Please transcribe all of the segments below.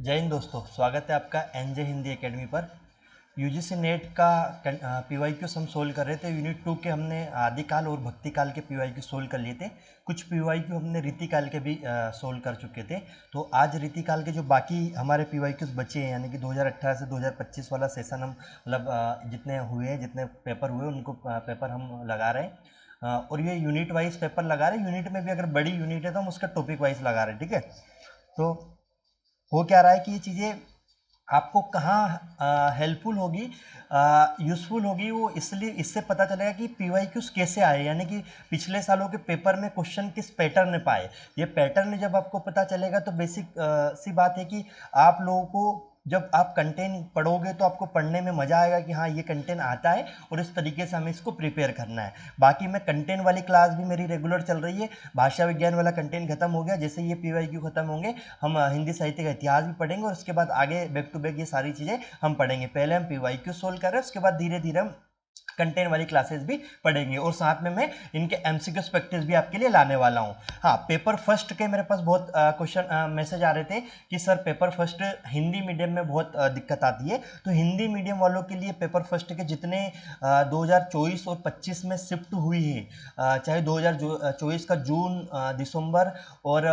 जय हिंद दोस्तों, स्वागत है आपका एनजे हिंदी एकेडमी पर। यूजीसी नेट का पीवाईक्यूज हम सोल्व कर रहे थे। यूनिट 2 के हमने आदिकाल और भक्तिकाल के पीवाईक्यू सोल्व कर लिए थे। कुछ पीवाईक्यू हमने रीतिकाल के भी सोल्व कर चुके थे। तो आज रीतिकाल के जो बाकी हमारे पीवाईक्यूज बचे हैं, यानी कि 2018 से 2025 वाला सेशन हम मतलब जितने हुए हैं, जितने पेपर हुए उनको पेपर हम लगा रहे हैं। और ये यूनिट वाइज पेपर लगा रहे हैं। यूनिट में भी अगर बड़ी यूनिट है तो हम उसका टॉपिक वाइज लगा रहे हैं, ठीक है। तो हो क्या रहा है कि ये चीज़ें आपको कहाँ हेल्पफुल होगी, यूज़फुल होगी, वो इसलिए इससे पता चलेगा कि पीवाईक्यूज कैसे आए, यानी कि पिछले सालों के पेपर में क्वेश्चन किस पैटर्न में पाए। ये पैटर्न जब आपको पता चलेगा तो बेसिक सी बात है कि आप लोगों को जब आप कंटेंट पढ़ोगे तो आपको पढ़ने में मज़ा आएगा कि हाँ ये कंटेंट आता है और इस तरीके से हमें इसको प्रिपेयर करना है। बाकी मैं कंटेंट वाली क्लास भी मेरी रेगुलर चल रही है। भाषा विज्ञान वाला कंटेंट खत्म हो गया, जैसे ये पीवाईक्यू खत्म होंगे हम हिंदी साहित्य का इतिहास भी पढ़ेंगे और उसके बाद आगे बैक टू बैक ये सारी चीज़ें हम पढ़ेंगे। पहले हम पीवाईक्यू सोल्व कर रहे हैं, उसके बाद धीरे धीरे हम कंटेंट वाली क्लासेस भी पढ़ेंगे और साथ में मैं इनके एमसीक्यू प्रैक्टिस भी आपके लिए लाने वाला हूँ। हाँ, पेपर फर्स्ट के मेरे पास बहुत क्वेश्चन मैसेज आ रहे थे कि sir paper first Hindi medium में बहुत दिक्कत आती है। तो हिंदी मीडियम वालों के लिए पेपर फर्स्ट के जितने 2024 और 25 में शिफ्ट हुई है, चाहे 2024 का जून दिसंबर और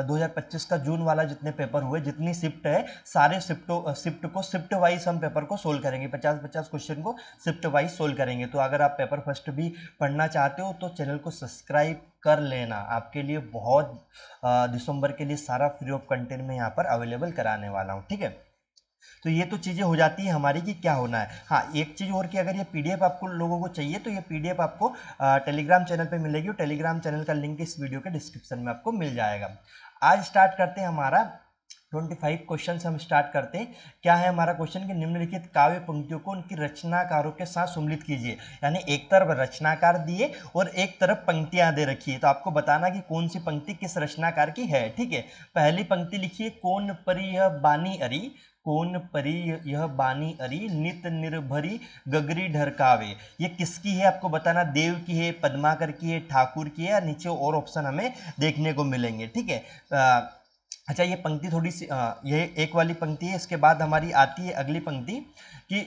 2025 का जून वाला जितने पेपर हुए, जितनी शिफ्ट है, सारे शिफ्ट वाइज हम पेपर को सोल्व करेंगे। 50-50 क्वेश्चन को शिफ्ट वाइज सोल्व करेंगे। तो अगर आप पेपर फर्स्ट भी पढ़ना चाहते हो तो चैनल को सब्सक्राइब कर लेना। आपके लिए बहुत दिसंबर के लिए सारा फ्री ऑफ कंटेंट में यहाँ पर अवेलेबल कराने वाला हूँ, ठीक है। तो ये तो चीज़ें हो जाती है हमारी कि क्या होना है। हाँ, एक चीज़ और कि अगर ये पीडीएफ आपको लोगों को चाहिए तो ये पीडीएफ आपको टेलीग्राम चैनल पे मिलेगी और टेलीग्राम चैनल का लिंक इस वीडियो के डिस्क्रिप्शन में आपको मिल जाएगा। आज स्टार्ट करते हैं हमारा 25 क्वेश्चन से हम स्टार्ट करते हैं। क्या है हमारा क्वेश्चन कि निम्नलिखित काव्य पंक्तियों को उनकी रचनाकारों के साथ सम्मिलित कीजिए। यानी एक तरफ रचनाकार दिए और एक तरफ पंक्तियां दे रखी है, तो आपको बताना कि कौन सी पंक्ति किस रचनाकार की है, ठीक है। पहली पंक्ति लिखिए, कौन परी यह बानी अरी, कौन परी यह बानी अरी, नित निर्भरी गगरी ढरकावे। ये किसकी है आपको बताना, देव की है, पद्माकर की है, ठाकुर की है, या नीचे और ऑप्शन हमें देखने को मिलेंगे, ठीक है। अच्छा, ये पंक्ति थोड़ी सी ये एक वाली पंक्ति है। इसके बाद हमारी आती है अगली पंक्ति कि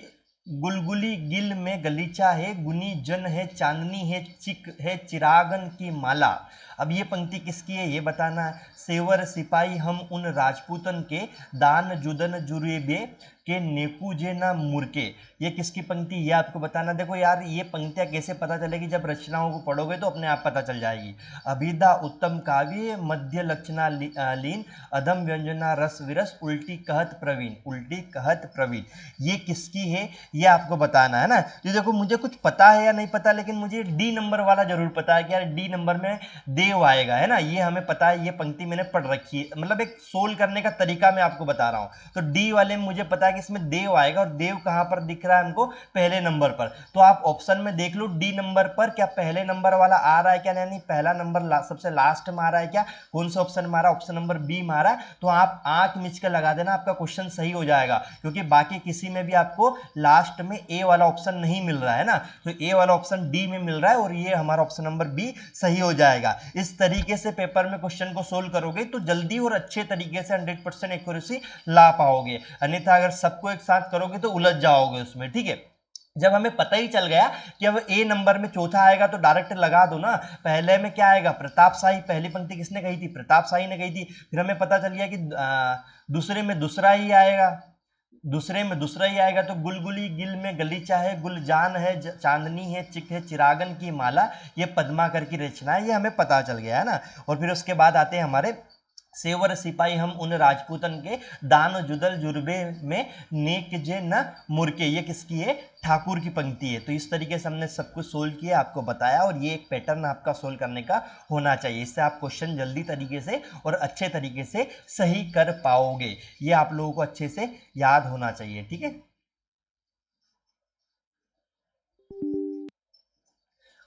गुलगुली गिल में गलीचा है, गुनी जन है, चांदनी है, चिक है, चिरागन की माला। अब ये पंक्ति किसकी है ये बताना है। सेवर सिपाही हम उन राजपूतन के, दान जुदन जुरेबे के नेकुजे ना मुरके। ये किसकी पंक्ति ये आपको बताना। देखो यार, ये पंक्तियां कैसे पता चलेगी, जब रचनाओं को पढ़ोगे तो अपने आप पता चल जाएगी। अभिधा उत्तम काव्य, मध्य लक्षणा लीन, अधम व्यंजना रस विरस, उल्टी कहत प्रवीण, उल्टी कहत प्रवीण। ये किसकी है ये आपको बताना है ना। ये देखो, मुझे कुछ पता है या नहीं पता, लेकिन मुझे डी नंबर वाला जरूर पता है कि यार डी नंबर में देव आएगा, है ना। ये हमें पता है, ये पंक्ति मैंने पढ़ रखी है, मतलब एक सोल्व करने का तरीका मैं आपको बता रहा हूं। तो डी वाले में मुझे पता है कि इसमें देव आएगा, और देव कहां पर दिख रहा है हमको, पहले नंबर पर। तो आप ऑप्शन में देख लो डी नंबर पर क्या पहले नंबर वाला आ रहा है क्या, यानी पहला नंबर सबसे लास्ट में आ रहा है क्या, कौन सा ऑप्शन मारा, ऑप्शन नंबर बी मारा। तो आप आंख मिच के लगा देना, आपका क्वेश्चन सही हो जाएगा, क्योंकि बाकी किसी में भी आपको लास्ट में ए वाला ऑप्शन नहीं मिल रहा है ना। तो ए वाला ऑप्शन डी में मिल रहा है और ये हमारा ऑप्शन नंबर बी सही हो जाएगा। इस तरीके से पेपर में क्वेश्चन को सोल्व करोगे तो जल्दी और अच्छे तरीके से 100% एक्यूरेसी ला पाओगे। अन्यथा अगर सबको एक साथ करोगे तो उलझ जाओगे उसमें, ठीक है। जब हमें पता ही चल गया कि अब ए नंबर में चौथा आएगा तो डायरेक्ट लगा दो ना। पहले में क्या आएगा, प्रताप शाही, पहली पंक्ति किसने कही थी, प्रताप शाही ने कही थी। फिर हमें पता चल गया कि दूसरे में दूसरा ही आएगा, दूसरे में दूसरा ही आएगा। तो गुलगुली गिल में गलीचा है, गुलजान है, चांदनी है, चिक है, चिरागन की माला, ये पद्माकर की रचना है, ये हमें पता चल गया है ना। और फिर उसके बाद आते हैं हमारे सेवर सिपाही हम उन राजपूतन के, दान जुदल जुर्बे में नेक जे न मुरके। ये किसकी है, ठाकुर की पंक्ति है। तो इस तरीके से हमने सब कुछ सोल्व किया, आपको बताया, और ये एक पैटर्न आपका सोल्व करने का होना चाहिए। इससे आप क्वेश्चन जल्दी तरीके से और अच्छे तरीके से सही कर पाओगे। ये आप लोगों को अच्छे से याद होना चाहिए, ठीक है।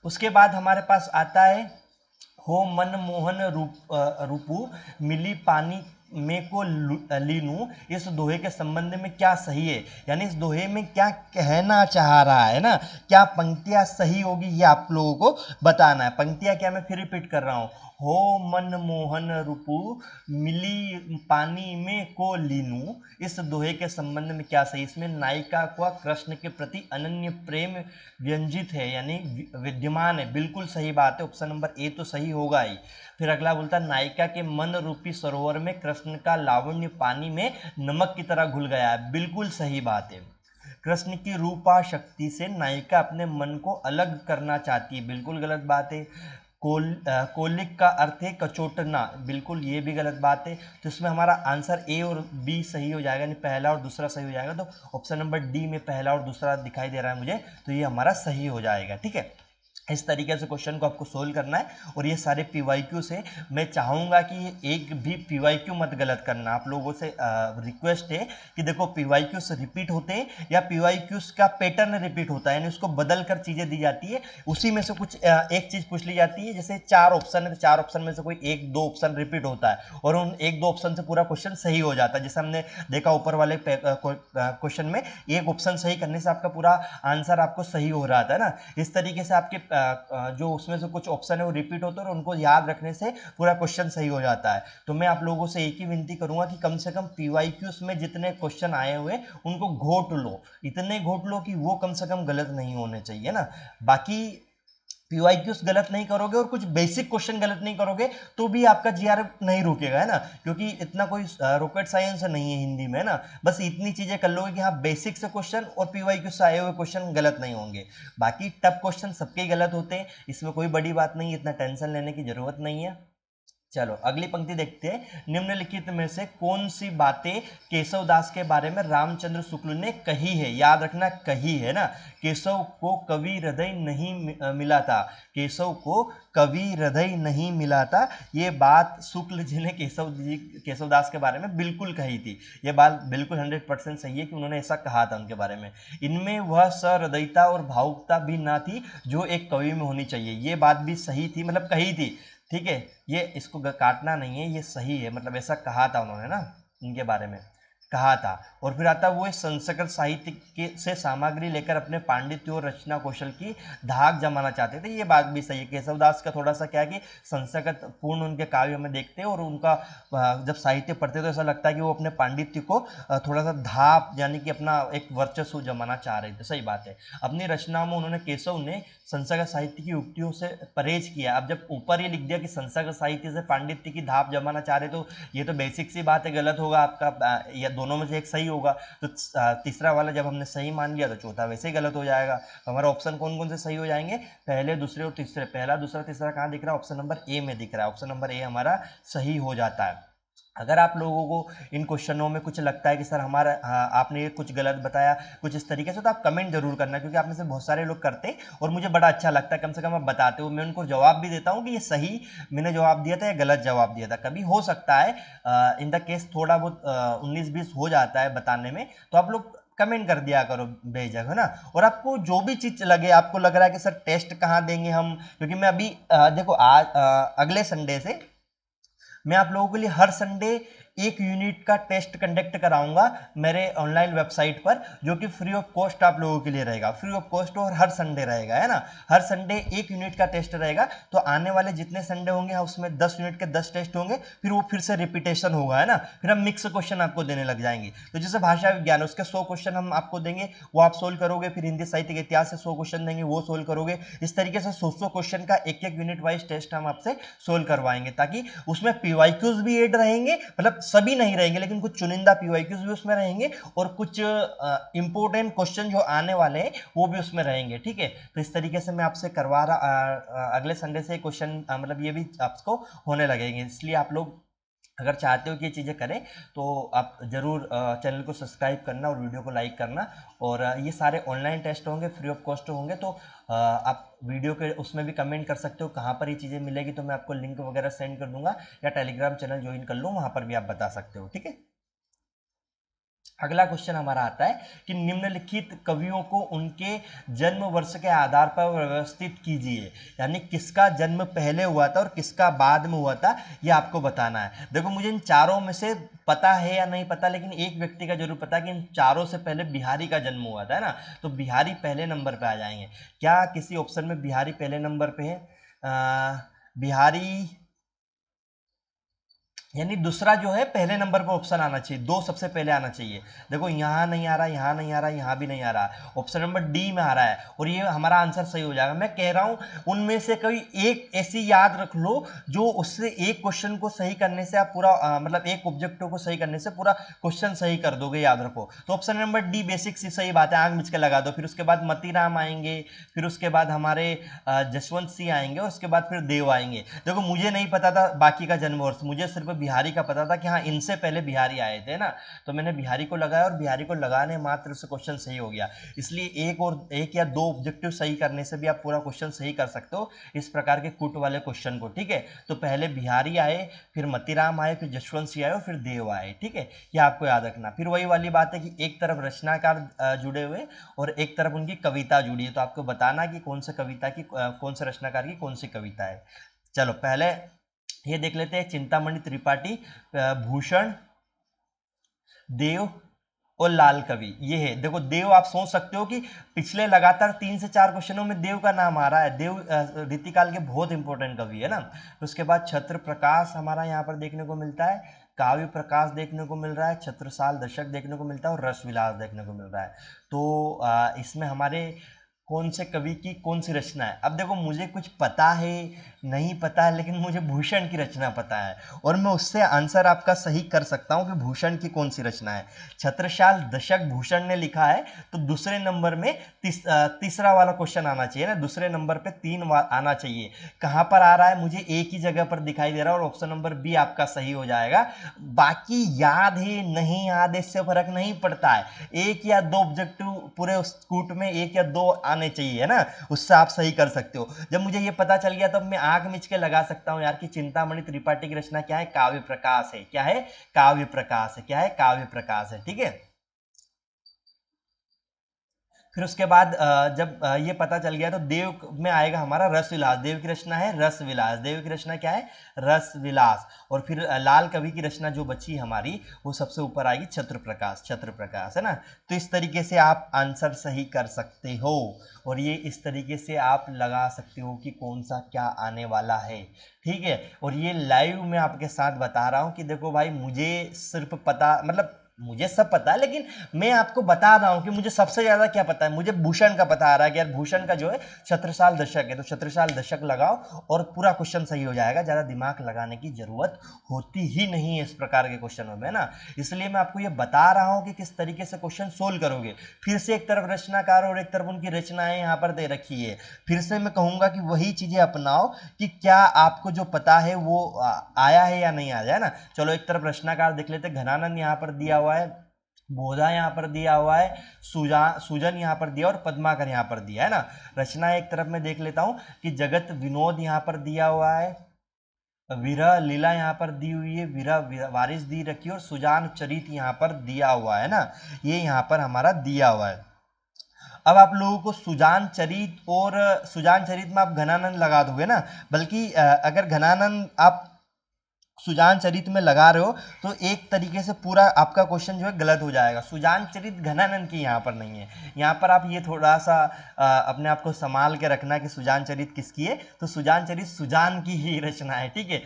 उसके बाद हमारे पास आता है, हो मन मोहन रूपू, मिली पानी में को लीनू, इस दोहे के संबंध में क्या सही है, यानी इस दोहे में क्या कहना चाह रहा है ना, क्या पंक्तियां सही होगी ये आप लोगों को बताना है। पंक्तियां क्या, मैं फिर रिपीट कर रहा हूं, हो मन मोहन रूपू मिली पानी में को लीनू, इस दोहे के संबंध में क्या सही। इसमें नायिका का कृष्ण के प्रति अनन्य प्रेम व्यंजित है, यानी विद्यमान है, बिल्कुल सही बात है, ऑप्शन नंबर ए तो सही होगा ही। फिर अगला बोलता है नायिका के मन रूपी सरोवर में कृष्ण का लावण्य पानी में नमक की तरह घुल गया है, बिल्कुल सही बात है। कृष्ण की रूपा शक्ति से नायिका अपने मन को अलग करना चाहती है, बिल्कुल गलत बात है। कोलिक का अर्थ है कचोटना, बिल्कुल ये भी गलत बात है। तो इसमें हमारा आंसर ए और बी सही हो जाएगा, यानी पहला और दूसरा सही हो जाएगा। तो ऑप्शन नंबर डी में पहला और दूसरा दिखाई दे रहा है मुझे, तो ये हमारा सही हो जाएगा। ठीक है, इस तरीके से क्वेश्चन को आपको सोल्व करना है। और ये सारे पीवाईक्यू से मैं चाहूँगा कि एक भी पीवाईक्यू मत गलत करना। आप लोगों से रिक्वेस्ट है कि देखो पीवाईक्यूज रिपीट होते हैं या पीवाईक्यूज का पैटर्न रिपीट होता है, यानी उसको बदल कर चीज़ें दी जाती है, उसी में से कुछ एक चीज़ पूछ ली जाती है। जैसे 4 ऑप्शन है तो 4 ऑप्शन में से कोई 1-2 ऑप्शन रिपीट होता है और उन 1-2 ऑप्शन से पूरा क्वेश्चन सही हो जाता है। जैसे हमने देखा ऊपर वाले क्वेश्चन में एक ऑप्शन सही करने से आपका पूरा आंसर आपको सही हो रहा था ना। इस तरीके से आपके जो उसमें से कुछ ऑप्शन है वो रिपीट होते हैं और उनको याद रखने से पूरा क्वेश्चन सही हो जाता है। तो मैं आप लोगों से एक ही विनती करूंगा कि कम से कम पीवाईक्यूज में जितने क्वेश्चन आए हुए उनको घोट लो, इतने घोट लो कि वो कम से कम गलत नहीं होने चाहिए ना। बाकी पीवाईक्यूज गलत नहीं करोगे और कुछ बेसिक क्वेश्चन गलत नहीं करोगे तो भी आपका जीआरएफ नहीं रुकेगा, है ना, क्योंकि इतना कोई रॉकेट साइंस नहीं है हिंदी में, है ना। बस इतनी चीजें कर लोगे कि हाँ बेसिक से क्वेश्चन और पीवाईक्यू से आए हुए क्वेश्चन गलत नहीं होंगे। बाकी टफ क्वेश्चन सबके गलत होते हैं, इसमें कोई बड़ी बात नहीं है, इतना टेंशन लेने की जरूरत नहीं है। चलो अगली पंक्ति देखते हैं। निम्नलिखित में से कौन सी बातें केशव दास के बारे में रामचंद्र शुक्ल ने कही है, याद रखना कही है ना। केशव को कवि हृदय नहीं मिला था, केशव को कवि हृदय नहीं मिला था, ये बात शुक्ल जी ने केशव दास के बारे में बिल्कुल कही थी। ये बात बिल्कुल 100% सही है कि उन्होंने ऐसा कहा था उनके बारे में। इनमें वह सहृदयता और भावुकता भी ना थी जो एक कवि में होनी चाहिए, ये बात भी सही थी, मतलब कही थी। ठीक है, ये इसको काटना नहीं है, ये सही है, मतलब ऐसा कहा था उन्होंने ना, इनके बारे में कहा था। और फिर आता वो संस्कृत साहित्य के से सामग्री लेकर अपने पांडित्य और रचना कौशल की धाक जमाना चाहते थे, ये बात भी सही है। केशवदास का थोड़ा सा क्या है कि संस्कृत पूर्ण उनके काव्य में देखते हैं और उनका जब साहित्य पढ़ते तो ऐसा लगता है कि वो अपने पांडित्य को थोड़ा सा धाप यानी कि अपना एक वर्चस्व जमाना चाह रहे थे, सही बात है। अपनी रचनाओं में उन्होंने केशव ने संस्कृत साहित्य की उक्तियों से परहेज किया। अब जब ऊपर ये लिख दिया कि संस्कृत साहित्य से पांडित्य की धाप जमाना चाह रहे तो ये तो बेसिक सी बात है, गलत होगा आपका, या दोनों में से एक सही होगा। तो तीसरा वाला जब हमने सही मान लिया तो चौथा वैसे ही गलत हो जाएगा। तो हमारा ऑप्शन कौन कौन से सही हो जाएंगे, पहले दूसरे और तीसरे। पहला दूसरा तीसरा कहाँ दिख रहा है, ऑप्शन नंबर ए में दिख रहा है, ऑप्शन नंबर ए हमारा सही हो जाता है। अगर आप लोगों को इन क्वेश्चनों में कुछ लगता है कि सर हमारा आपने ये कुछ गलत बताया कुछ इस तरीके से, तो आप कमेंट जरूर करना, क्योंकि आप में से बहुत सारे लोग करते हैं और मुझे बड़ा अच्छा लगता है, कम से कम आप बताते हो। मैं उनको जवाब भी देता हूँ कि ये सही मैंने जवाब दिया था या गलत जवाब दिया था। कभी हो सकता है इन द केस थोड़ा बहुत 19-20 हो जाता है बताने में, तो आप लोग कमेंट कर दिया करो बेझिझक, है ना। और आपको जो भी चीज लगे, आपको लग रहा है कि सर टेस्ट कहाँ देंगे हम, क्योंकि मैं अभी देखो आज अगले संडे से मैं आप लोगों के लिए हर संडे एक यूनिट का टेस्ट कंडक्ट कराऊंगा मेरे ऑनलाइन वेबसाइट पर, जो कि फ्री ऑफ कॉस्ट आप लोगों के लिए रहेगा, फ्री ऑफ कॉस्ट और हर संडे रहेगा, है ना। हर संडे एक यूनिट का टेस्ट रहेगा। तो आने वाले जितने संडे होंगे उसमें 10 यूनिट के 10 टेस्ट होंगे, फिर वो फिर से रिपीटेशन होगा, है ना। फिर हम मिक्स क्वेश्चन आपको देने लग जाएंगे। तो जैसे भाषा विज्ञान उसके 100 क्वेश्चन हम आपको देंगे, वो आप सोल्व करोगे। फिर हिंदी साहित्य के इतिहास से 100 क्वेश्चन देंगे, वो सोल्व करोगे। इस तरीके से 100 क्वेश्चन का एक एक यूनिट वाइज टेस्ट हम आपसे सोल्व करवाएंगे, ताकि उसमें पीवाईक्यूज भी ऐड रहेंगे, मतलब सभी नहीं रहेंगे लेकिन कुछ चुनिंदा पीवाईक्यूज भी उसमें रहेंगे और कुछ इंपॉर्टेंट क्वेश्चन जो आने वाले हैं वो भी उसमें रहेंगे। ठीक है, तो इस तरीके से मैं आपसे करवा रहा अगले संडे से क्वेश्चन मतलब ये भी आपको होने लगेंगे। इसलिए आप लोग अगर चाहते हो कि ये चीज़ें करें तो आप ज़रूर चैनल को सब्सक्राइब करना और वीडियो को लाइक करना। और ये सारे ऑनलाइन टेस्ट होंगे, फ्री ऑफ कॉस्ट होंगे, तो आप वीडियो के उसमें भी कमेंट कर सकते हो कहाँ पर ये चीज़ें मिलेगी, तो मैं आपको लिंक वगैरह सेंड कर दूंगा, या टेलीग्राम चैनल ज्वाइन कर लो, वहाँ पर भी आप बता सकते हो। ठीक है, अगला क्वेश्चन हमारा आता है कि निम्नलिखित कवियों को उनके जन्म वर्ष के आधार पर व्यवस्थित कीजिए, यानी किसका जन्म पहले हुआ था और किसका बाद में हुआ था, ये आपको बताना है। देखो मुझे इन चारों में से पता है या नहीं पता, लेकिन एक व्यक्ति का जरूर पता है कि इन चारों से पहले बिहारी का जन्म हुआ था, है ना। तो बिहारी पहले नंबर पे आ जाएंगे। क्या किसी ऑप्शन में बिहारी पहले नंबर पे है? बिहारी यानी दूसरा जो है पहले नंबर पर ऑप्शन आना चाहिए, दो सबसे पहले आना चाहिए। देखो यहाँ नहीं आ रहा, यहाँ नहीं आ रहा, यहाँ भी नहीं आ रहा, ऑप्शन नंबर डी में आ रहा है और ये हमारा आंसर सही हो जाएगा। मैं कह रहा हूँ उनमें से कोई एक ऐसी याद रख लो जो उससे एक क्वेश्चन को सही करने से आप पूरा मतलब एक ऑब्जेक्टिव को सही करने से पूरा क्वेश्चन सही कर दोगे, याद रखो। तो ऑप्शन नंबर डी बेसिक सी सही बात है, आंख मिच के लगा दो। फिर उसके बाद मतीराम आएंगे, फिर उसके बाद हमारे जसवंत सिंह आएंगे और उसके बाद फिर देव आएंगे। देखो मुझे नहीं पता था बाकी का जन्म वर्ष, मुझे सिर्फ बिहारी का पता था कि हाँ इनसे पहले बिहारी आए थे ना, तो मैंने बिहारी को लगाया और बिहारी को लगाने मात्र से क्वेश्चन सही हो गया। इसलिए एक या दो ऑब्जेक्टिव सही करने से भी आप पूरा क्वेश्चन सही कर सकते हो इस प्रकार के कुट वाले क्वेश्चन को, ठीक है। तो पहले बिहारी आए, फिर मतीराम आए, फिर जसवंत सिंह आए और फिर देव आए, ठीक है। ये आपको याद रखना। फिर वही वाली बात है कि एक तरफ रचनाकार जुड़े हुए और एक तरफ उनकी कविता जुड़ी है, तो आपको बताना कि कौन सी कविता की कौन से रचनाकार की कौन सी कविता है। चलो पहले ये देख लेते हैं, चिंतामणि त्रिपाठी, भूषण, देव और लाल कवि। ये है, देखो देव आप सोच सकते हो कि पिछले लगातार 3 से 4 क्वेश्चनों में देव का नाम आ रहा है। देव रीतिकाल के बहुत इंपॉर्टेंट कवि है ना। तो उसके बाद छत्र प्रकाश हमारा यहाँ पर देखने को मिलता है, काव्य प्रकाश देखने को मिल रहा है, छत्रसाल दशक देखने को मिलता है और रस विलास देखने को मिल रहा है। तो इसमें हमारे कौन से कवि की कौन सी रचना है। अब देखो मुझे कुछ पता है नहीं पता है, लेकिन मुझे भूषण की रचना पता है और मैं उससे आंसर आपका सही कर सकता हूं कि भूषण की कौन सी रचना है। छत्रसाल दशक भूषण ने लिखा है, तो दूसरे नंबर में तीसरा वाला क्वेश्चन आना चाहिए ना, दूसरे नंबर पे 3 आना चाहिए। कहां पर आ रहा है मुझे एक ही जगह पर दिखाई दे रहा है और ऑप्शन नंबर बी आपका सही हो जाएगा। बाकी याद है नहीं याद इससे फर्क नहीं पड़ता है, एक या दो ऑब्जेक्टिव पूरे उस कूट में एक या दो आने चाहिए ना, उससे आप सही कर सकते हो। जब मुझे ये पता चल गया तब मैं आंख मिच के लगा सकता हूं यार कि चिंतामणि त्रिपाठी की रचना क्या है, काव्य प्रकाश है। क्या है? काव्य प्रकाश है। क्या है? काव्य प्रकाश है, ठीक है। फिर उसके बाद जब ये पता चल गया तो देव में आएगा हमारा रस विलास। देव की रचना है रस विलास। देव की रचना क्या है? रस विलास। और फिर लाल कवि की रचना जो बची हमारी वो सबसे ऊपर आएगी छत्र प्रकाश। छत्र प्रकाश है ना। तो इस तरीके से आप आंसर सही कर सकते हो और ये इस तरीके से आप लगा सकते हो कि कौन सा क्या आने वाला है, ठीक है। और ये लाइव मैं आपके साथ बता रहा हूँ कि देखो भाई मुझे सिर्फ पता मतलब मुझे सब पता है, लेकिन मैं आपको बता रहा हूं कि मुझे सबसे ज्यादा क्या पता है। मुझे भूषण का पता आ रहा है कि यार भूषण का जो है छत्रसाल दशक है, तो छत्रसाल दशक लगाओ और पूरा क्वेश्चन सही हो जाएगा। ज्यादा दिमाग लगाने की जरूरत होती ही नहीं है इस प्रकार के क्वेश्चनों में ना। इसलिए मैं आपको ये बता रहा हूं कि किस तरीके से क्वेश्चन सोल्व करोगे। फिर से एक तरफ रचनाकार और एक तरफ उनकी रचनाएं यहाँ पर दे रखी है। फिर से मैं कहूंगा कि वही चीजें अपनाओ कि क्या आपको जो पता है वो आया है या नहीं आया है ना। चलो एक तरफ रचनाकार देख लेते, घनानंद यहाँ पर दिया हुआ है, बोधा यहाँ पर दिया हुआ है, सुजन यहाँ पर दिया और पद्माकर यहाँ पर दिया है ना। रचना एक तरफ में देख लेता हूँ कि जगत विनोद यहाँ पर दिया हुआ है, विरह लीला यहाँ पर दी हुई है, विरह वारिस दी रखी है और सुजान चरित यहाँ पर दिया हुआ है ना। ये यहाँ पर हमारा दिया हुआ है। अब आप लोगों को सुजान चरित और सुजान चरित में आप घनानंद लगा दोगे ना, बल्कि अगर घनानंद आप सुजान चरित में लगा रहे हो तो एक तरीके से पूरा आपका क्वेश्चन जो है गलत हो जाएगा। सुजान चरित घनानंद की यहाँ पर नहीं है। यहाँ पर आप ये थोड़ा सा अपने आप को संभाल के रखना कि सुजान चरित किसकी है, तो सुजान चरित सुजान की ही रचना है, ठीक है।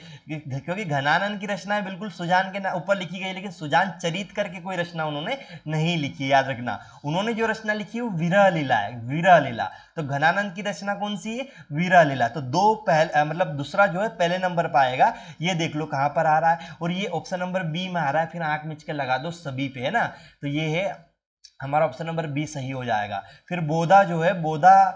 क्योंकि घनानंद की रचना बिल्कुल सुजान के ऊपर लिखी गई, लेकिन सुजान चरित करके कोई रचना उन्होंने नहीं लिखी, याद रखना। उन्होंने जो रचना लिखी है वो विरह लीला है, विरह लीला। तो घनानंद की रचना कौन सी है? विरह लीला। तो दो मतलब दूसरा जो है पहले नंबर पर आएगा। ये देख लो कहां पर आ रहा है और ये ऑप्शन नंबर बी में आ रहा है। फिर आंख मिच के लगा दो सभी पे, है ना। तो ये है हमारा ऑप्शन नंबर बी सही हो जाएगा। फिर बोधा जो है, बोधा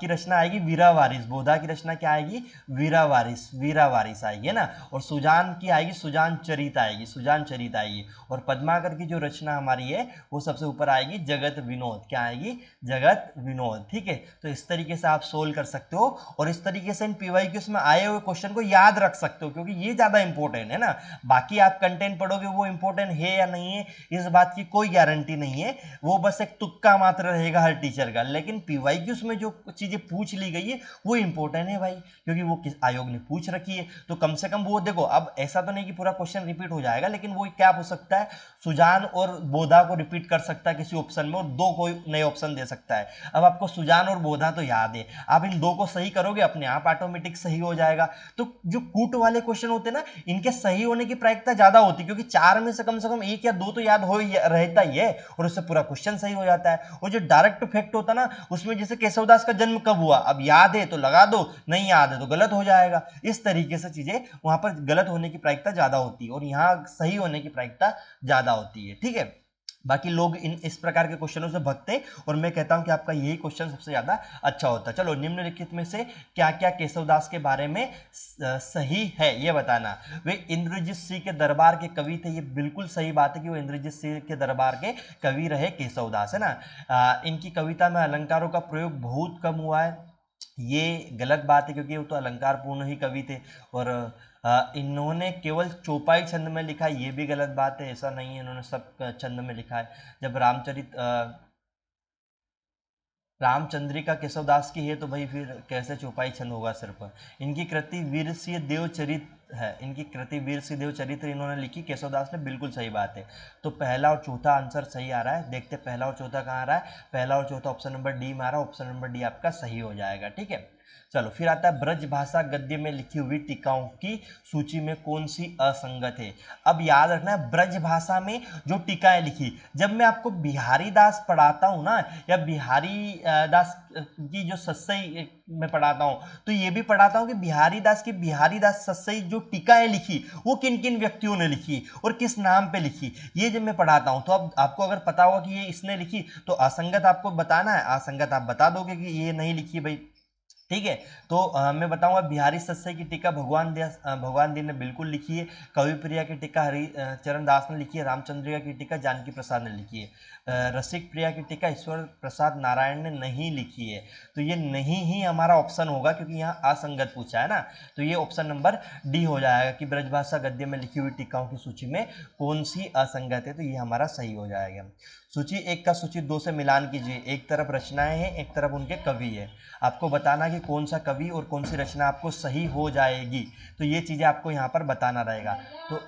की रचना आएगी वीरा वारिस। बोधा की रचना क्या आएगी? वीरा वारिस, वीरा वारिस आएगी, है ना। और सुजान की आएगी सुजान चरित आएगी, सुजान चरित आएगी। और पद्माकर की जो रचना हमारी है वो सबसे ऊपर आएगी जगत विनोद। क्या आएगी? जगत विनोद। ठीक है, तो इस तरीके से आप सोल्व कर सकते हो और इस तरीके से इन पीवाईक्यूज में आए हुए क्वेश्चन को याद रख सकते हो, क्योंकि ये ज्यादा इंपॉर्टेंट है ना। बाकी आप कंटेंट पढ़ोगे वो इंपॉर्टेंट है या नहीं है इस बात की कोई गारंटी नहीं है, वो बस एक तुक्का मात्र रहेगा हर टीचर का। लेकिन पीवाईक्यूज में जो चीजें पूछ ली गई है वो इंपॉर्टेंट है भाई, क्योंकि वो किस आयोग ने पूछ रखी है। तो कम से कम वो देखो, अब ऐसा तो नहीं कि पूरा क्वेश्चन रिपीट हो जाएगा, लेकिन वो क्या हो सकता है, सुजान और बोधा को रिपीट कर सकता है किसी ऑप्शन में और दो कोई नए ऑप्शन दे सकता है। अब आपको सुजान और बोधा तो याद है, आप इन दो को सही करोगे अपने आप ऑटोमेटिक सही हो जाएगा। तो जो कूट वाले क्वेश्चन होते हैं ना, इनके सही होने की प्रायिकता ज्यादा होती है, क्योंकि चार में से कम एक या दो तो याद हो रहता ही है और उससे पूरा क्वेश्चन सही हो जाता है। और जो डायरेक्ट फैक्ट होता है ना, उसमें जैसे केशवदास का जन्म कब हुआ, अब याद है तो लगा दो, नहीं याद है तो गलत हो जाएगा। इस तरीके से चीजें वहां पर गलत होने की प्रायिकता ज्यादा होती है और यहाँ सही होने की प्रायिकता ज्यादा होती है। ठीक है, बाकी लोग इस प्रकार के क्वेश्चनों से भगते और मैं कहता हूं कि आपका यही क्वेश्चन सबसे ज्यादा अच्छा होता है। चलो, निम्नलिखित में से क्या क्या केशवदास के बारे में सही है ये बताना। वे इंद्रजीत सिंह के दरबार के कवि थे, ये बिल्कुल सही बात है कि वो इंद्रजीत सिंह के दरबार के कवि रहे केशवदास, है ना। इनकी कविता में अलंकारों का प्रयोग बहुत कम हुआ है, ये गलत बात है, क्योंकि वो तो अलंकार पूर्ण ही कवि थे। और इन्होंने केवल चौपाई छंद में लिखा है, ये भी गलत बात है, ऐसा नहीं है इन्होंने सब छंद में लिखा है। जब रामचंद्रिका केशवदास की है तो भाई फिर कैसे चौपाई छंद होगा सिर पर। इनकी कृति वीरसिंह देवचरित है, इनकी कृति वीरसिंह देवचरित्र इन्होंने लिखी केशवदास ने, बिल्कुल सही बात है। तो पहला और चौथा आंसर सही आ रहा है। देखते पहला और चौथा कहाँ आ रहा है, पहला और चौथा ऑप्शन नंबर डी में आ रहा है, ऑप्शन नंबर डी आपका सही हो जाएगा। ठीक है, चलो फिर आता है ब्रज भाषा गद्य में लिखी हुई टीकाओं की सूची में कौन सी असंगत है। अब याद रखना है, ब्रज भाषा में जो टीकाएं लिखी, जब मैं आपको बिहारी दास पढ़ाता हूं ना, या बिहारी दास की जो सस्सई में पढ़ाता हूं, तो ये भी पढ़ाता हूं कि बिहारी दास सस्सई जो टीकाएं लिखी वो किन किन व्यक्तियों ने लिखी और किस नाम पे लिखी, ये जब मैं पढ़ाता हूं तो अब आपको अगर पता होगा कि ये इसने लिखी तो असंगत आपको बताना है, असंगत आप बता दोगे कि ये नहीं लिखी भाई। ठीक है, तो मैं बताऊंगा बिहारी सस्से की टीका भगवान दी ने बिल्कुल लिखी है। कवि प्रिया की टीका हरि चरण दास ने लिखी है। रामचंद्रिका की टीका जानकी प्रसाद ने लिखी है। रसिक प्रिया की टीका ईश्वर प्रसाद नारायण ने नहीं लिखी है। तो ये नहीं ही हमारा ऑप्शन होगा, क्योंकि यहाँ असंगत पूछा है ना। तो ये ऑप्शन नंबर डी हो जाएगा कि ब्रजभाषा गद्य में लिखी हुई टीकाओं की सूची में कौन सी असंगत है, तो ये हमारा सही हो जाएगा। सूची एक का सूची दो से मिलान कीजिए, एक तरफ रचनाएं हैं एक तरफ उनके कवि है। आपको बताना कि कौन सा कवि और कौन सी रचना आपको सही हो जाएगी, तो ये चीजें आपको यहाँ पर बताना रहेगा। तो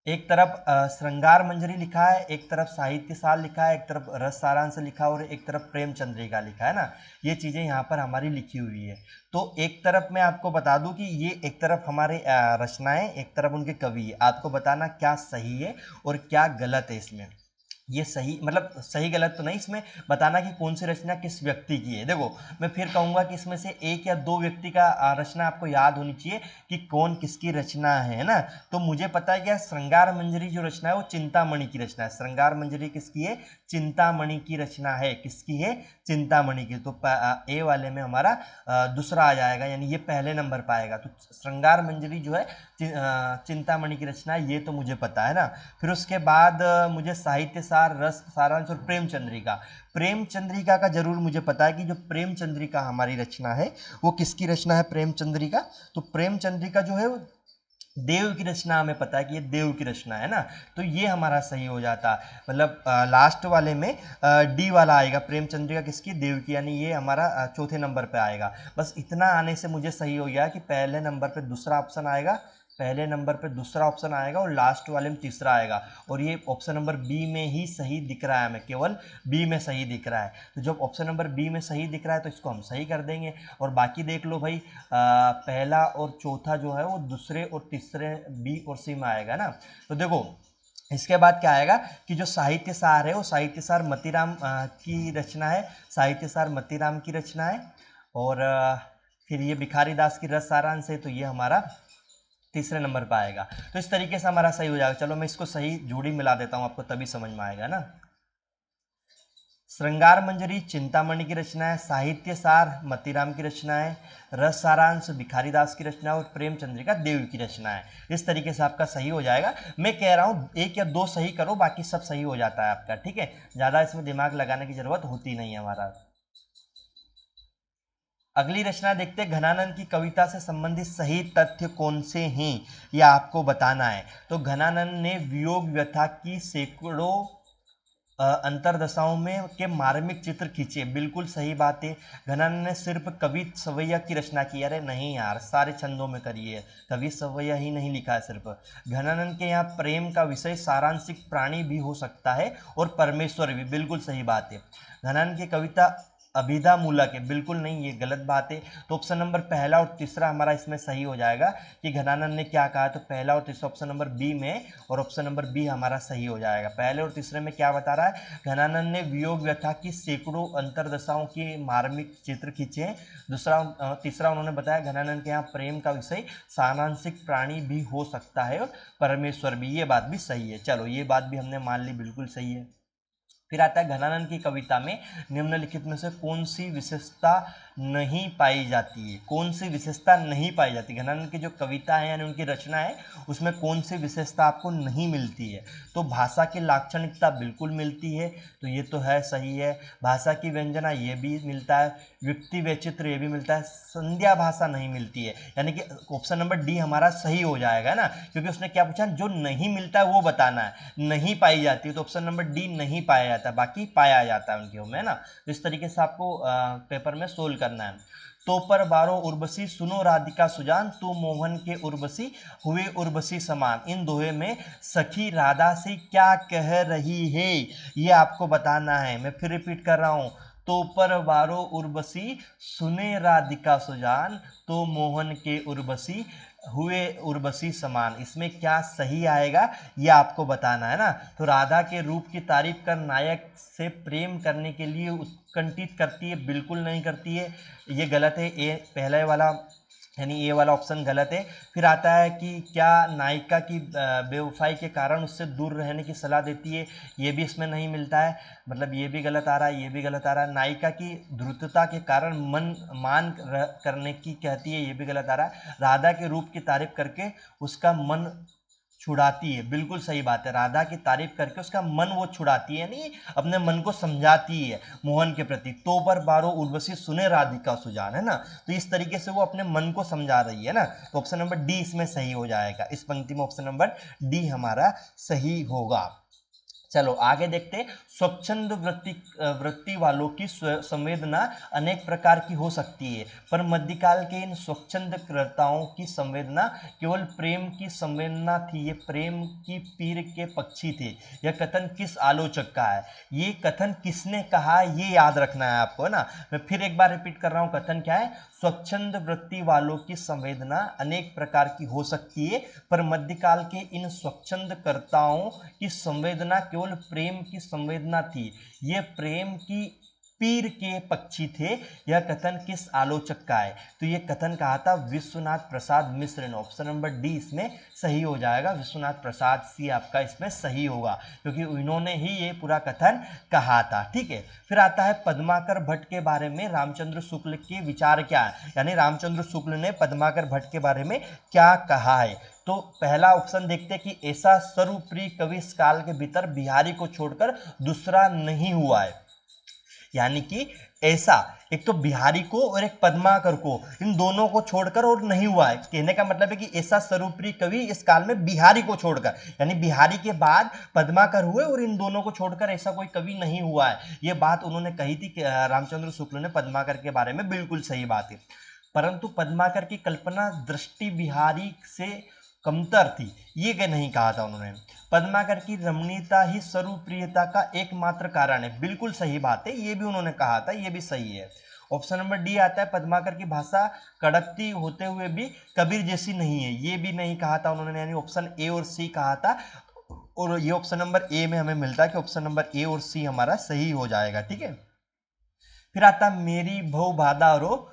एक तरफ श्रृंगार मंजरी लिखा है, एक तरफ साहित्य सार लिखा है, एक तरफ रस सारांश लिखा है और एक तरफ प्रेम चंद्रिका लिखा है ना। ये चीजें यहाँ पर हमारी लिखी हुई है। तो एक तरफ मैं आपको बता दूं कि ये एक तरफ हमारे रचनाएं, एक तरफ उनके कवि है। आपको बताना क्या सही है और क्या गलत है इसमें। ये सही मतलब सही गलत तो नहीं, इसमें बताना कि कौन सी रचना किस व्यक्ति की है। देखो, मैं फिर कहूंगा कि इसमें से एक या दो व्यक्ति का रचना आपको याद होनी चाहिए कि कौन किसकी रचना है ना। तो मुझे पता है क्या, श्रृंगार मंजरी जो रचना है वो चिंतामणि की रचना है। श्रृंगार मंजरी किसकी है? चिंतामणि की रचना है। किसकी है? चिंतामणि की। तो ए वाले में हमारा दूसरा आ जाएगा, यानी ये पहले नंबर पर आएगा। तो श्रृंगार मंजरी जो है चिंतामणि की रचना है, ये तो मुझे पता है ना। फिर उसके बाद मुझे साहित्य सार, रस सारांश और प्रेम चंद्रिका, प्रेम चंद्रिका का जरूर मुझे पता है कि जो प्रेम चंद्रिका हमारी रचना है वो किसकी रचना है, प्रेम चंद्रिका। तो प्रेम चंद्रिका जो है वो देव की रचना हमें पता है कि ये देव की रचना है ना। तो ये हमारा सही हो जाता, मतलब लास्ट वाले में डी वाला आएगा, प्रेम चंद्रिका किसकी? देव की, यानी ये हमारा चौथे नंबर पे आएगा। बस इतना आने से मुझे सही हो गया कि पहले नंबर पे दूसरा ऑप्शन आएगा, पहले नंबर पे दूसरा ऑप्शन आएगा और लास्ट वाले में तीसरा आएगा। और ये ऑप्शन नंबर बी में ही सही दिख रहा है, हमें केवल बी में सही दिख रहा है। तो जब ऑप्शन नंबर बी में सही दिख रहा है तो इसको हम सही कर देंगे। और बाकी देख लो भाई, पहला और चौथा जो है वो दूसरे और तीसरे बी और सी में आएगा ना। तो देखो, इसके बाद क्या आएगा कि जो साहित्य सार है वो साहित्य सार मतीराम की रचना है, साहित्य सार मतीराम की रचना है। और फिर ये भिखारी दास की रस सारांश है, तो ये हमारा तीसरे नंबर पर आएगा। तो इस तरीके से हमारा सही हो जाएगा। चलो मैं इसको सही जोड़ी मिला देता हूँ आपको, तभी समझ में आएगा ना। श्रृंगार मंजरी चिंतामणि की रचना है, साहित्य सार मतीराम की रचना है, रस सारांश भिखारी दास की रचना है और प्रेम चंद्रिका देवी की रचना है। इस तरीके से आपका सही हो जाएगा। मैं कह रहा हूँ 1 या 2 सही करो, बाकी सब सही हो जाता है आपका, ठीक है। ज़्यादा इसमें दिमाग लगाने की जरूरत होती नहीं है हमारा। अगली रचना देखते हैं, घनानंद की कविता से संबंधित सही तथ्य कौन से हैं, यह आपको बताना है। तो घनानंद ने वियोग व्यथा की सैकड़ों अंतरदशाओं में के मार्मिक चित्र खींचे, बिल्कुल सही बात है। घनानंद ने सिर्फ कवि सवैया की रचना की, अरे नहीं यार, सारे छंदों में करी है, कवि सवैया ही नहीं लिखा है सिर्फ। घनानंद के यहाँ प्रेम का विषय सारांशिक प्राणी भी हो सकता है और परमेश्वर भी, बिल्कुल सही बात है। घनानंद की कविता अभिधा मूलक है, बिल्कुल नहीं, ये गलत बात है। तो ऑप्शन नंबर पहला और तीसरा हमारा इसमें सही हो जाएगा कि घनानंद ने क्या कहा। तो पहला और तीसरा ऑप्शन नंबर बी में, और ऑप्शन नंबर बी हमारा सही हो जाएगा। पहले और तीसरे में क्या बता रहा है, घनानंद ने वियोग व्यथा की सैकड़ों अंतरदशाओं के मार्मिक चित्र खींचे हैं। तीसरा उन्होंने बताया घनानंद के यहाँ प्रेम का विषय सारांशिक प्राणी भी हो सकता है और परमेश्वर भी, ये बात भी सही है। चलो ये बात भी हमने मान ली, बिल्कुल सही है। फिर आता है, घनानंद की कविता में निम्नलिखित में से कौन सी विशेषता नहीं पाई जाती है, कौन सी विशेषता नहीं पाई जाती। घनानंद की जो कविता है यानी उनकी रचना है, उसमें कौन सी विशेषता आपको नहीं मिलती है। तो भाषा की लाक्षणिकता बिल्कुल मिलती है, तो ये तो है, सही है। भाषा की व्यंजना ये भी मिलता है, व्यक्ति वैचित्र ये भी मिलता है, संध्या भाषा नहीं मिलती है, यानी कि ऑप्शन नंबर डी हमारा सही हो जाएगा ना, क्योंकि उसने क्या पूछा, जो नहीं मिलता है वो बताना है, नहीं पाई जाती है, तो ऑप्शन नंबर डी नहीं पाया जाता, बाकी पाया जाता है उनके में ना। तो इस तरीके से आपको पेपर में सोल्व करना है। तो पर बारो उर्वशी सुनो राधिका सुजान, तू मोहन के उर्वशी हुए उर्वशी समान। इन दोहे में सखी राधा से क्या कह रही है, ये आपको बताना है। मैं फिर रिपीट कर रहा हूं, तो पर बारो उर्वशी सुने राधिका सुजान, तो मोहन के उर्वशी हुए उर्वशी समान। इसमें क्या सही आएगा ये आपको बताना है ना। तो राधा के रूप की तारीफ कर नायक से प्रेम करने के लिए उत्कंठित करती है, बिल्कुल नहीं करती है, ये गलत है। ए पहले वाला यानी ए वाला ऑप्शन गलत है। फिर आता है कि क्या नायिका की बेवफाई के कारण उससे दूर रहने की सलाह देती है, ये भी इसमें नहीं मिलता है, मतलब ये भी गलत आ रहा है, ये भी गलत आ रहा है। नायिका की द्रुतता के कारण करने की कहती है, ये भी गलत आ रहा है। राधा के रूप की तारीफ करके उसका मन छुड़ाती है, बिल्कुल सही बात है। राधा की तारीफ करके उसका मन वो छुड़ाती है, यानी अपने मन को समझाती है मोहन के प्रति। तो पर बारो उर्वशी सुने राधिका सुजान, है ना। तो इस तरीके से वो अपने मन को समझा रही है ना। तो ऑप्शन नंबर डी इसमें सही हो जाएगा, इस पंक्ति में ऑप्शन नंबर डी हमारा सही होगा। चलो आगे देखते हैं, स्वच्छंद वृत्ति वालों की संवेदना अनेक प्रकार की हो सकती है, पर मध्यकाल के इन स्वच्छंद कर्ताओं की संवेदना केवल प्रेम की संवेदना थी, ये प्रेम की पीर के पक्षी थे। यह कथन किस आलोचक का है, ये कथन किसने कहा, ये याद रखना है आपको, है ना। मैं फिर एक बार रिपीट कर रहा हूँ, कथन क्या है, स्वच्छंद वृत्ति वालों की संवेदना अनेक प्रकार की हो सकती है, पर मध्यकाल के इन स्वच्छंद कर्ताओं की संवेदना केवल प्रेम की संवेदना थी, ये प्रेम की पीर के पक्षी थे। यह कथन किस आलोचक का है, तो यह कथन कहा था विश्वनाथ प्रसाद मिश्र ने। ऑप्शन नंबर डी इसमें सही हो जाएगा, विश्वनाथ प्रसाद सी आपका इसमें सही होगा, क्योंकि इन्होंने ही ये पूरा कथन कहा था, ठीक है। फिर आता है पद्माकर भट्ट के बारे में रामचंद्र शुक्ल के विचार क्या है, यानी रामचंद्र शुक्ल ने पद्माकर भट्ट के बारे में क्या कहा है। तो पहला ऑप्शन देखते हैं कि ऐसा सर्वप्रिय कवि इस काल के भीतर बिहारी को छोड़कर दूसरा नहीं हुआ है, यानी कि ऐसा एक तो बिहारी को और एक पद्माकर को, इन दोनों को छोड़कर और नहीं हुआ है। कहने का मतलब है कि ऐसा सर्वप्रिय कवि इस काल में बिहारी को छोड़कर, यानी बिहारी के बाद पद्माकर हुए और इन दोनों को छोड़कर ऐसा कोई कवि नहीं हुआ है, ये बात उन्होंने कही थी रामचंद्र शुक्ल ने पद्माकर के बारे में, बिल्कुल सही बात है। परंतु पद्माकर की कल्पना दृष्टि बिहारी से कमतर थी, ये नहीं कहा था उन्होंने। पद्माकर की रमणीयता ही सर्वप्रियता का एकमात्र कारण है, बिल्कुल सही बात है, ये भी उन्होंने कहा था, ये भी सही है। ऑप्शन नंबर डी आता है, पद्माकर की भाषा कड़कती होते हुए भी कबीर जैसी नहीं है, ये भी नहीं कहा था उन्होंने, यानी ऑप्शन ए और सी कहा था, और ये ऑप्शन नंबर ए में हमें मिलता है कि ऑप्शन नंबर ए और सी हमारा सही हो जाएगा, ठीक है। फिर आता मेरी भव बाधा रो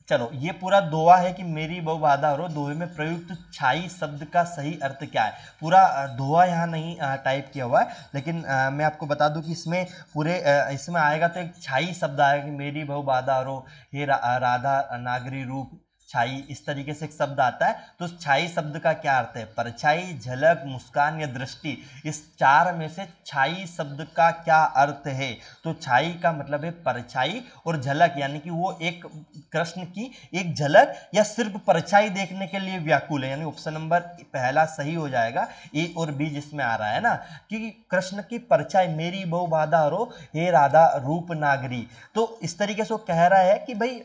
चलो, ये पूरा दोहा है कि मेरी बहु बाधा रो। दोहे में प्रयुक्त छाई शब्द का सही अर्थ क्या है? पूरा दोहा यहाँ नहीं टाइप किया हुआ है, लेकिन मैं आपको बता दूं कि इसमें पूरे इसमें आएगा तो एक छाई शब्द आएगा कि मेरी बहु बाधा रो, हे राधा नागरी रूप छाई, इस तरीके से एक शब्द आता है। तो उस छाई शब्द का क्या अर्थ है? परछाई, झलक, मुस्कान या दृष्टि, इस चार में से छाई शब्द का क्या अर्थ है? तो छाई का मतलब है परछाई और झलक, यानी कि वो एक कृष्ण की एक झलक या सिर्फ परछाई देखने के लिए व्याकुल है, यानी ऑप्शन नंबर पहला सही हो जाएगा। ए और बी जिसमें आ रहा है ना कि कृष्ण की परछाई, मेरी बहु बाधा रो, हे राधा रूप नागरी। तो इस तरीके से वो कह रहा है कि भाई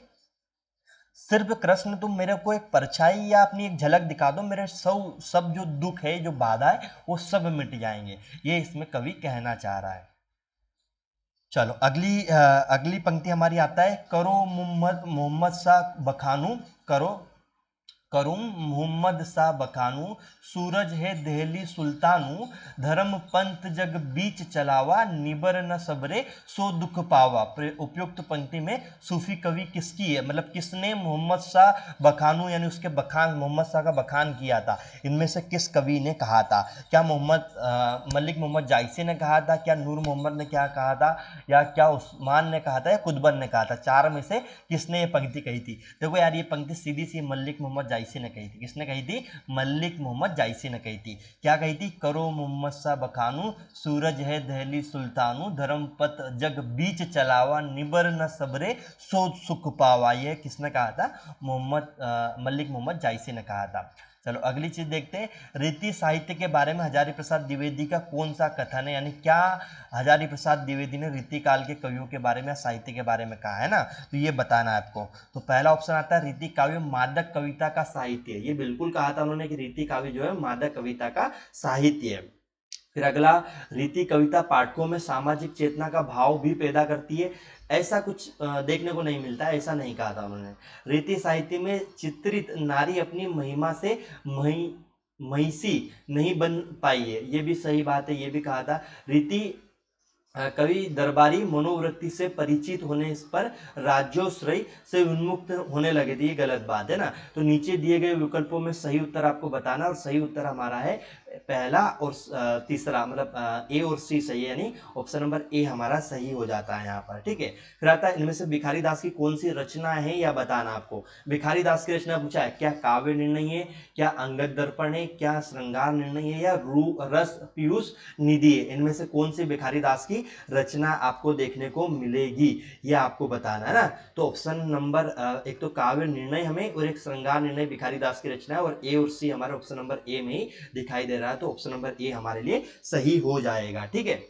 सिर्फ कृष्ण तुम मेरे को एक परछाई या अपनी एक झलक दिखा दो, मेरे सब जो दुख है, जो बाधा है, वो सब मिट जाएंगे। ये इसमें कवि कहना चाह रहा है। चलो, अगली पंक्ति हमारी आता है, करो मोहम्मद मोहम्मद सा बखानू, करो करूं मोहम्मद सा बखानू, सूरज है देहली सुल्तानू, धर्म पंथ जग बीच चलावा, निबर न सबरे सो दुख पावा। उपयुक्त पंक्ति में सूफी कवि किसकी है, मतलब किसने मोहम्मद शाह बखानू यानी उसके बखान, मोहम्मद शाह का बखान किया था? इनमें से किस कवि ने कहा था? क्या मलिक मोहम्मद जायसी ने कहा था, क्या नूर मोहम्मद ने क्या कहा था, या क्या उस्मान ने कहा था, या कुतुबन ने कहा था? चार में से किसने ये पंक्ति कही थी? देखो यार, ये पंक्ति सीधी सी मलिक मोहम्मद जायसी ने कही थी। किसने कही थी? मलिक मोहम्मद जायसी ने कही थी। क्या कही थी? करो मोहम्मद सा बखानू, सूरज है दहली सुल्तानू, धर्म पथ जग बीच चलावा, निबर न सबरे सो सुख पावा। ये किसने कहा था? मलिक मोहम्मद जायसी ने कहा था। चलो, अगली चीज देखते हैं, रीति साहित्य के बारे में हजारी प्रसाद द्विवेदी का कौन सा कथन है, यानी क्या हजारी प्रसाद द्विवेदी ने रीति काल के कवियों के बारे में, साहित्य के बारे में कहा है ना? तो ये बताना है आपको। तो पहला ऑप्शन आता है, रीति काव्य मादक कविता का साहित्य है। ये बिल्कुल कहा था उन्होंने कि रीति काव्य जो है मादक कविता का साहित्य है। फिर अगला, रीति कविता पाठकों में सामाजिक चेतना का भाव भी पैदा करती है। ऐसा कुछ देखने को नहीं मिलता है, ऐसा नहीं कहा था उन्होंने। रीति साहित्य में चित्रित नारी अपनी महिमा से महिषी नहीं बन पाई है, ये भी सही बात है, ये भी कहा था। रीति कवि दरबारी मनोवृत्ति से परिचित होने पर राज्योश्रय से उन्मुक्त होने लगे थे, ये गलत बात है ना? तो नीचे दिए गए विकल्पों में सही उत्तर आपको बताना, और सही उत्तर हमारा है पहला और तीसरा, मतलब ए और सी सही है, यानी ऑप्शन नंबर ए हमारा सही हो जाता है यहाँ पर। ठीक है, फिर आता है, इनमें से भिखारी दास की कौन सी रचना है या बताना आपको। भिखारी दास की रचना पूछा है, क्या काव्य निर्णय है, क्या अंगद दर्पण है, क्या श्रृंगार निर्णय है, या रस पीयूष निधि है? इनमें से कौन सी भिखारी दास की रचना आपको देखने को मिलेगी, ये आपको बताना है ना? तो ऑप्शन नंबर एक तो काव्य निर्णय हमें और एक श्रृंगार निर्णय भिखारी दास की रचना है, और ए और सी हमारे ऑप्शन नंबर ए में ही दिखाई दे रहा है, तो ऑप्शन नंबर ए हमारे लिए सही हो जाएगा। ठीक है,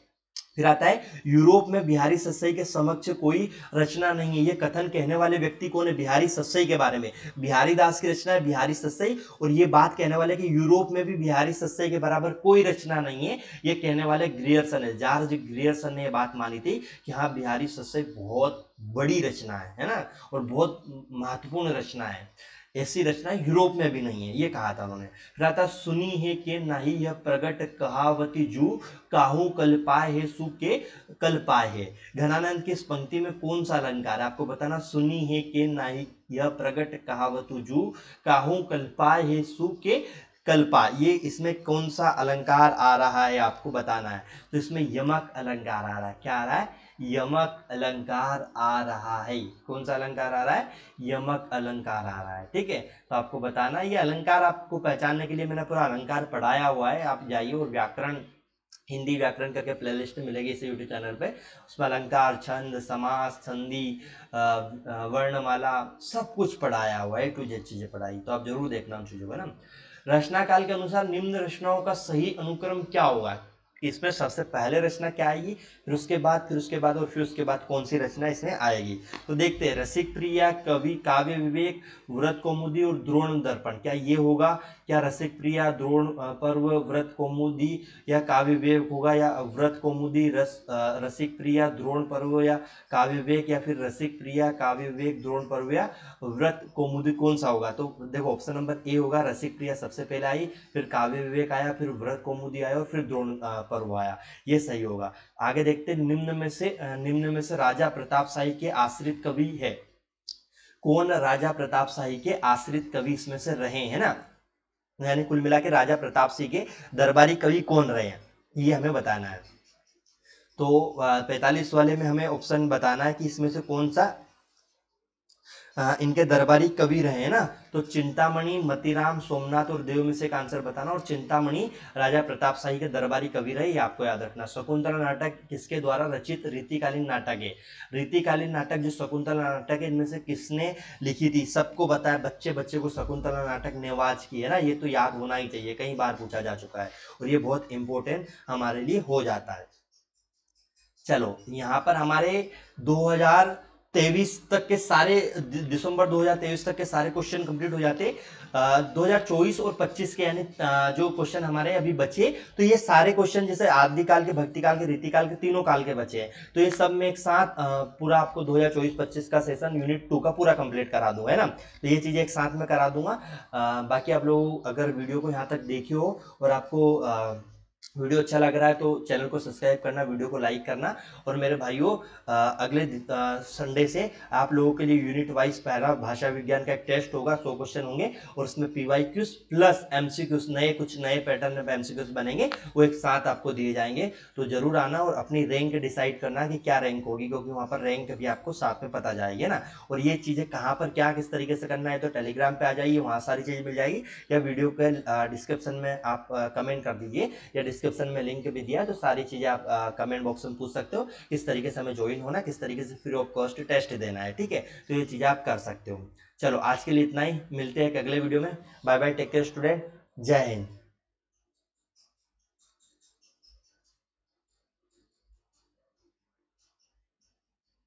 फिर आता है, यूरोप में बिहारी सस्सई के समक्ष कोई रचना नहीं है। ये कथन कहने वाले व्यक्ति कौन है? बिहारी सस्सई के बारे में, बिहारी दास की रचना है बिहारी सस्सई, और ये बात कहने वाले कि यूरोप में भी बिहारी सस्सई के बराबर कोई रचना नहीं है, ये कहने वाले ग्रियर्सन है। जॉर्ज ग्रियर्सन ने यह बात मानी थी कि हाँ, बिहारी सस्सई बहुत बड़ी रचना है ना, और बहुत महत्वपूर्ण रचना है, ऐसी रचना यूरोप में भी नहीं है, ये कहा था उन्होंने। फिर आता, सुनी है के नाही यह प्रगट कहावती जू, काहू कल पाए है सु के कल पाए है। घनानंद की इस पंक्ति में कौन सा अलंकार है, आपको बताना। सुनी है के नाही यह प्रगट कहावतु जू, काहू कल पाए है सु के कल्पा, ये इसमें कौन सा अलंकार आ रहा है आपको बताना है। तो इसमें यमक अलंकार आ रहा है। क्या आ रहा है? यमक अलंकार आ रहा है। कौन सा अलंकार आ रहा है? यमक अलंकार आ रहा है। ठीक है, तो आपको बताना, ये अलंकार आपको पहचानने के लिए मैंने पूरा अलंकार पढ़ाया हुआ है, आप जाइए और व्याकरण, हिंदी व्याकरण करके प्लेलिस्ट मिलेगी इस यूट्यूब चैनल पे, उसमें अलंकार, छंद, समास, संधि, वर्णमाला, सब कुछ पढ़ाया हुआ है, टू जेड चीजें पढ़ाई, तो आप जरूर देखना उन चीजों को ना। रचना काल के अनुसार निम्न रचनाओं का सही अनुक्रम क्या होगा? इसमें सबसे पहले रचना क्या आएगी, फिर उसके बाद, फिर उसके बाद, और फिर उसके बाद कौन सी रचना इसमें आएगी? तो देखते हैं, रसिक प्रिया, कवि, काव्य विवेक, व्रत कौमुदी और द्रोण दर्पण, क्या ये होगा? क्या रसिक प्रिया, द्रोण पर्व, व्रत कौमुदी या काव्य विवेक होगा, या व्रत कौमुदी, रसिक प्रिया, द्रोण पर्व या काव्य विवेक, या फिर रसिक प्रिया, काव्य विवेक, द्रोण पर्व या व्रत कौमुदी, कौन सा होगा? तो देखो, ऑप्शन नंबर ए होगा, रसिक प्रिया सबसे पहले आई, फिर काव्य विवेक आया, फिर व्रत कौमुदी आया, और फिर द्रोण पर्व आया, ये सही होगा। आगे देखते, निम्न में से राजा प्रताप शाही के आश्रित कवि है। कौन राजा प्रताप शाही के आश्रित कवि इसमें से रहे हैं ना, यानी कुल मिला के राजा प्रताप सिंह के दरबारी कवि कौन रहे हैं, ये हमें बताना है। तो 45 वाले में हमें ऑप्शन बताना है कि इसमें से कौन सा इनके दरबारी कवि रहे हैं ना। तो चिंतामणि, मतीराम, सोमनाथ और देव में से एक आंसर बताना, और चिंतामणि राजा प्रताप शाही के दरबारी कवि रहे, ये आपको याद रखना। शकुंतला नाटक किसके द्वारा रचित रीतिकालीन नाटक है? रीतिकालीन नाटक जो शकुंतला नाटक है, इनमें से किसने लिखी थी? सबको बताया, बच्चे बच्चे को शकुंतला नाटक नेवाज की है ना, ये तो याद होना ही चाहिए, कई बार पूछा जा चुका है और ये बहुत इंपॉर्टेंट हमारे लिए हो जाता है। चलो यहाँ पर हमारे 2023 तक के सारे, दिसंबर 2023 तक के सारे क्वेश्चन कंप्लीट हो जाते। 2024 और 25 के यानी जो क्वेश्चन हमारे अभी बचे, तो ये सारे क्वेश्चन जैसे आदिकाल के, भक्तिकाल के, रीतिकाल के, तीनों काल के बचे हैं, तो ये सब में एक साथ पूरा आपको 2024-25 का सेशन यूनिट 2 का पूरा कंप्लीट करा दूंगा, है ना। तो ये चीजें एक साथ में करा दूंगा। बाकी आप लोग अगर वीडियो को यहाँ तक देखे हो और आपको वीडियो अच्छा लग रहा है तो चैनल को सब्सक्राइब करना, वीडियो को लाइक करना। और मेरे भाइयों, अगले संडे से आप लोगों के लिए यूनिट वाइज पहला भाषा विज्ञान का एक टेस्ट होगा, 100 क्वेश्चन होंगे और उसमें पीवाईक्यूज प्लस एमसीक्यूज, नए कुछ नए पैटर्न में एमसीक्यूज बनेंगे, वो एक साथ आपको दिए जाएंगे। तो जरूर आना और अपनी रैंक डिसाइड करना कि क्या रैंक होगी, क्योंकि वहाँ पर रैंक भी आपको साथ में पता जाएगी ना। और ये चीज़ें कहाँ पर क्या किस तरीके से करना है, तो टेलीग्राम पे आ जाइए, वहाँ सारी चीज़ मिल जाएगी, या वीडियो के डिस्क्रिप्शन में आप कमेंट कर दीजिए, या डिस्क्रिप्शन में लिंक भी दिया है, तो सारी चीज़ें आप कमेंट बॉक्स में पूछ सकते हो, किस तरीके से हमें ज्वाइन होना, किस तरीके से फ्री ऑफ कॉस्ट टेस्ट देना है, ठीक है। तो ये चीज़ें आप कर सकते हो। चलो आज के लिए इतना ही, मिलते हैं एक अगले वीडियो में। Bye bye, take care student, जय हिंद।